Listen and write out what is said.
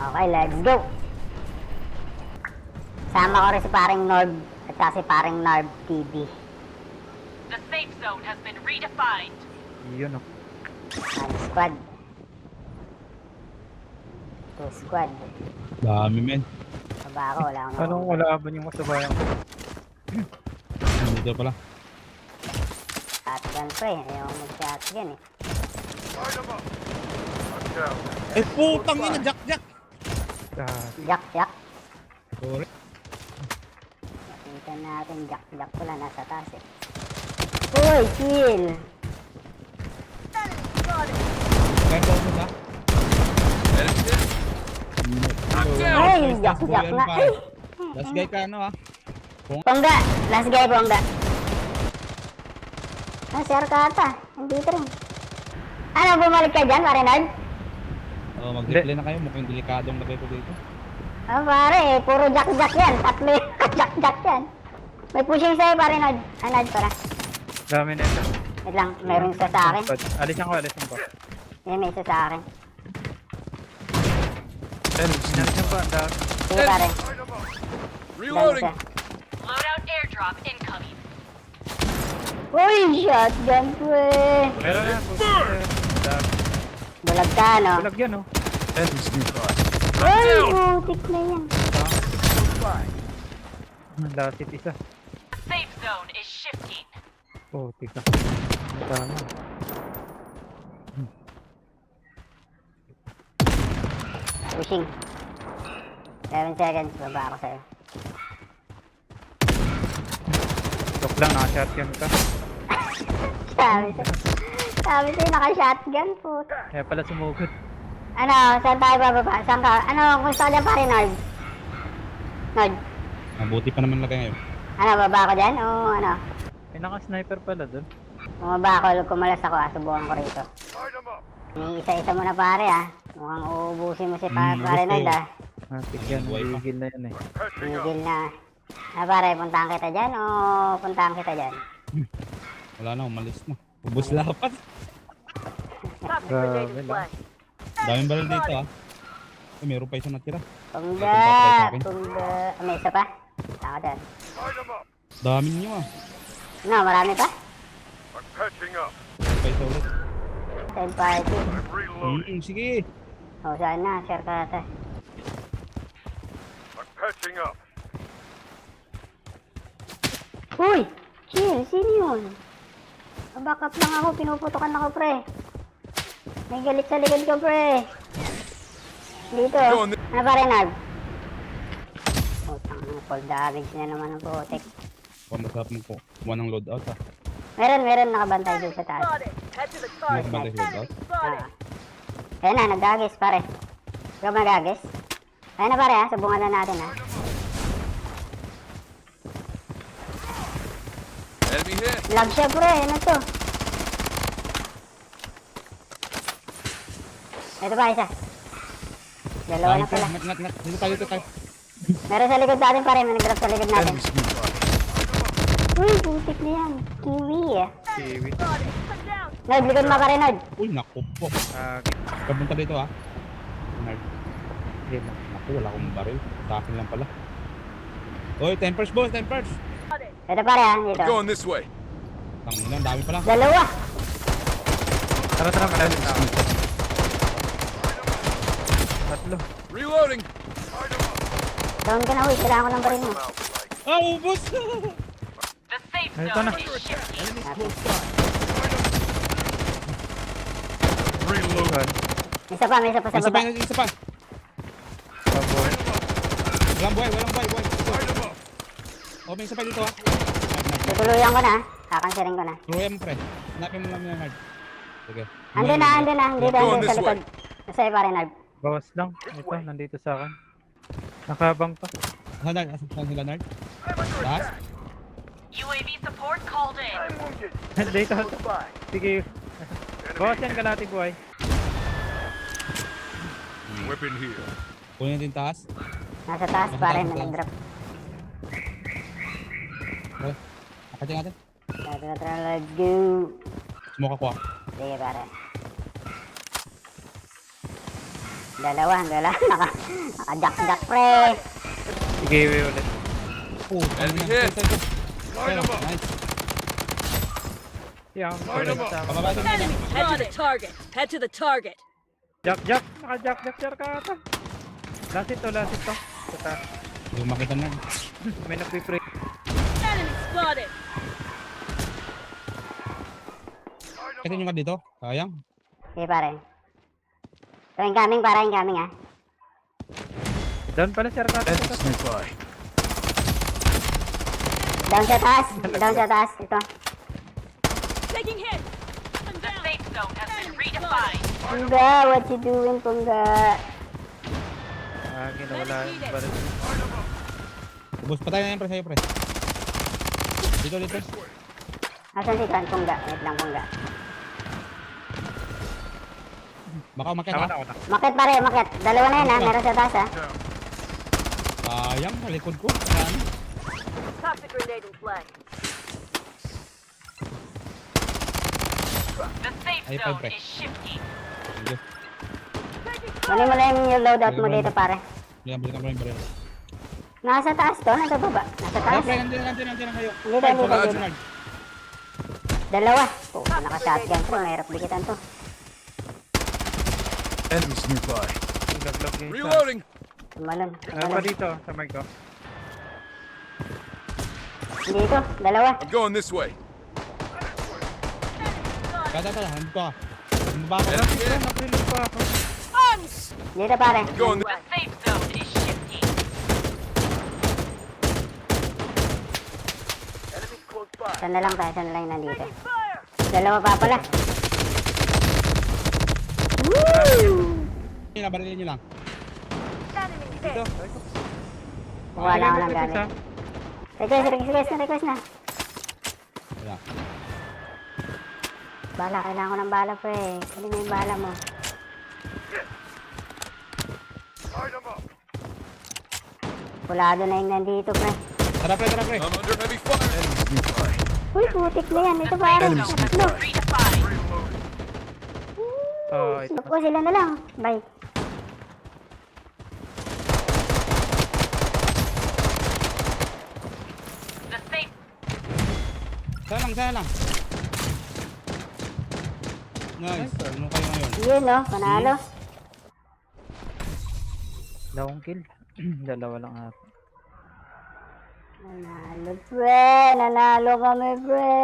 Okay, let's go. Sama ko rin si paring Norb at saka si paring Norb TV. The safe zone has been redefined. Yun o. One squad. Two squad. Dami men. Baba ako, wala akong Anong wala ba yung kasabayan ko? Dito pala. shotgun ko eh. Ayaw ko mag-shotgun eh. Eh putang ina, Jack. Jack. Sorry. Nakita natin, Jack pala nasa taas eh. Uy, kill! Kaya ko sa. Ay, Jack na. Ay! Last guy ka ano ha? Pongga! Last guy, Pongga. Ah, si Arcata. Nandito rin. Ano, bumalik ka dyan, pare Nard? Oh, mag-replay na kayo. Mukhang delikadong lagay ko dito. Ah, pare, puro Jack yan. Tatlo yung Jack yan. May pushing sa'yo, pare Nard. Ah, Nard, para. Dami na ito. Wait lang, mayroon isa sa akin. Alisin ko. May isa sa akin. Alisin ko, ang dami. Sige, pare. Reloading. Dami isa. Loadout airdrop incoming. Uy, shotgun ko eh. Meron na. Dami. Bulag ka, no? Bulag yan o. Uy, putik na yan. Lasit isa. Safe zone is shifting. Oh, tika. Tama. Pushing. 7 seconds, baba ako sa'yo. Joke lang, naka-shotgun ka. Sabi sa'yo, naka-shotgun po. Kaya pala sumugod. Ano, saan tayo bababa? Saan ka? Ano, kung saan dyan pare, Nord? Nord, Mabuti pa naman lagay ngayon. ano, baba ako dyan? O ano? May naka-sniper pala dun. Bumaba ako, kumalas ako, subukan ko rito. Isa-isa mo na pare Mukhang uubusin mo si pare Nord Matik yan, nagigil na yan eh. Tigil na. Pare, puntahan kita dyan o puntahan kita dyan? Wala na, umalis na. Ubus lapat. Grabe lang. Daming baril dito ha. Eh, meron pa isa natira. Tungga! May isa pa? Ako dyan. Dami niyo No, marami pa? Meron pa isa ulit. 10 party. Sige. O, saan na? Share ka natin. Uy! Chill! Sino yun? Back up lang ako. Pinuputokan ako, pre. May galit sa likod ko, pre. Dito. Ano pa rin, Nard? Full damage na naman ang putik. Pamasap mo po. Kumuha ng loadout ha. Meron nakabantay doon sa taas. Nakabantay sa loadout. Ayan na, nagagis, pare. Ikaw magagis? Ayan na, pare, subungan na natin, Enemy hit. Lag siya, pre. Ano to? Ito pa, isa. Dalawa na pala. Ngat. Dito tayo. Meron sa likod natin, pare. May nag-drop sa likod natin. Uy, putik na yan. Kiwi, Kiwi. Nod, likod mo, pare, Nod. Uy, naku po. Kabunta dito ha. Nard. Game lang. Naku, wala akong baril. Sa akin lang pala. Oy, 10 first boss, 10 first. Ito, pare, dito. Going this way. Tangina, ang dami pala. Dalawa. Tara, malalim na ako. Tatlo. Reloading. Down ka na, uy. Kailangan ko ng baril mo. Ah, ubos! The safe Ay, ito na. zone is shifting. Reload. Isa pa, may isa pa sa baba. Isa pa. Baboy. Walang buhay. Oh, may isa pa dito ha. Tutuluyan ko na, kakansirin ko na. Turuyan mo pre. Hanapin mo lang yung Nard. Sige. Andun na. Dito, Going andun sa this likod. Nasa'yo, pare, Nod. Bawas lang. Ito, nandito sa akin. Nakabang pa. Saan sila Nard? Taas? UAV support called in. Dito. Sige. Bawas yan ka natin, buhay. Weapon here. Kunin natin taas. Nasa taas, pare, may nag-drop. Okay. Akatin natin. Tara, let's go. Smoke ako ha. Sige, pare. Dalawa. Naka-jack-jack, pre. Sige, ulit. Puta Enemy na. hit. Ito. Light 'em up. Nice. Yang, Light 'em up. Pababa sa nila. Head to the target. Head to the target. Jack. Naka-jack ka ata. Last ito. Ito. Yung makita na. May nagpipray. Enemy spotted. Kasi nyo ka dito. Sayang. Sige, pare. So, incoming, para incoming, ha. Down pala sir ka. Enemies nearby. Down sa taas. Ito. Taking hit. I'm The down. safe zone has been redefined. Pungga, what you doing, Pungga? Ginawala yung baril. Ubus patay na yan pre sa'yo pre. Dito. Asan si Kwan, Pungga? Wait lang, Pungga. Baka umakyat Ako ha. na. Makit, pare, makit. Dalawa na yun, ha. Meron sa taas, ha. Sayang. Sa likod ko. Ayan. Toxic grenade in play. The safe Ay, zone pre. is shifting. Sige. Kunin mo lang yung loadout mo dito, pare. Balikan mo yung baril. Nasa taas to, nasa baba. Nasa Kaya taas. pre, nandiyan kayo. Dito. Dalawa. Oh, naka-shotgun to. Mahirap bigitan to. Enemies nearby. Laglag yung isa. Reloading. Tumalon. Ano pa dito? Sa mic ko. Dito, dalawa. I'm going this way. Kaya nandito ka. Bumaba ka. Enemy hit. Nakrelog pa ako. Dito, pare. I'm going The safe zone is shifting. Saan na lang yung nandito. Dalawa pa pala. Woo! Barilin nyo lang. Dito. Kuha na ako ng gamit. Request na. Wala. Bala, kailangan ko ng bala, pre. Kunin mo yung bala mo. Pulado na yung nandito, pre. Tara pre. I'm under heavy fire. Enemies nearby. Uy, putik na yan. The Ito, safe pare. zone has Tatlo. been redefined. Oh, ito. Naku, sila na lang. Bye. The safe Sana lang. Nice. Ano kayo ngayon? Yun, no? Panalo. Dalawang kill. Dalawa lang ako. Nanalo, pre. Nanalo kami, pre.